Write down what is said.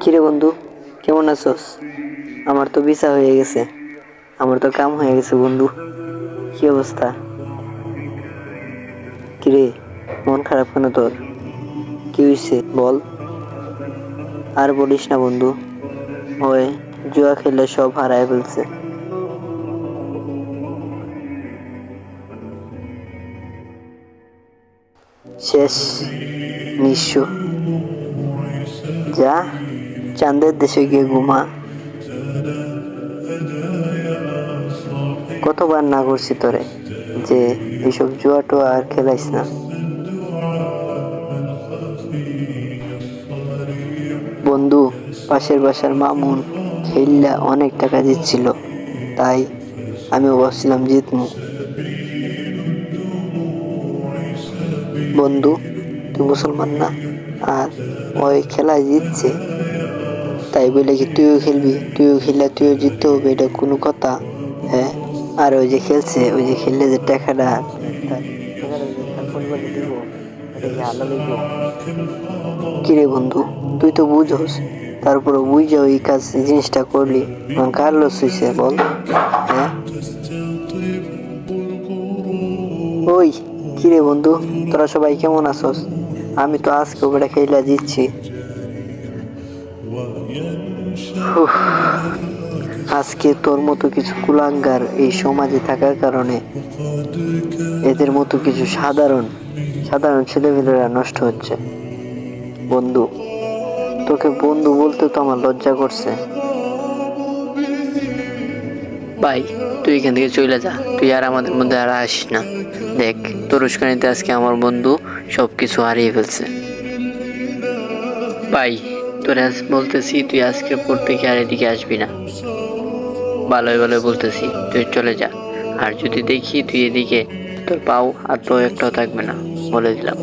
কিরে বন্ধু, কেমন আছোস? আমার তো ভিসা হয়ে গেছে, আমার তো কাম হয়ে গেছে বন্ধু। কি অবস্থা? কিরে, মন খারাপ কেন তোর? কি হয়েছে বল। আর বলিস না বন্ধু, ওই জুয়া খেলে সব হারায় ফেলছে। শেষ, নিঃস্ব। যা, চাঁদের দেশে গিয়ে ঘুমা। কতবার না করছি তোরে যে এইসব জুয়া টুয়া আর খেলাইস না। বন্ধু, পাশের বাসার মামুন খেললা অনেক টাকা জিতছিল, তাই আমিও ভাবছিলাম জিতমু। বন্ধু, তুই মুসলমান না? আর ওই খেলায় জিতছে, তাই বলে কি তুইও খেলবি? তুইও খেললে তুইও জিততে হবে, এটা কোনো কথা? হ্যাঁ, আর ওই যে খেলছে, ওই যে খেললে যে টাকাটা তার পরিবারে দিব, এটা কি হালাল হইব? কিরে বন্ধু, তুই তো বুঝোস, তারপরে বুঝে ওই কাজ জিনিসটা করলি, কার লস হইছে বল? হ্যাঁ, ওই কিরে বন্ধু, তোরা সবাই কেমন আছোস? আমি তো আজকে ওটা খেলা জিতছি। উফ, আজকে তোর মতো কিছু কুলাঙ্গার এই সমাজে থাকার কারণে এদের মতো কিছু সাধারণ সাধারণ ছেলেমেয়েরা নষ্ট হচ্ছে। বন্ধু, তোকে বন্ধু বলতে তো আমার লজ্জা করছে। ভাই, তুই এখান থেকে চলে যা, তুই আর আমাদের মধ্যে আর আসিস না। দেখ, তোর উস্কানিতে আজকে আমার বন্ধু সবকিছু হারিয়ে ফেলছে। ভাই, তোর আজ বলতেছি, তুই আজকের পর থেকে আর এদিকে আসবি না। ভালোই ভালোই বলতেছি, তুই চলে যা। আর যদি দেখি তুই এদিকে, তোর পাও আর তো একটাও থাকবে না, বলে দিলাম।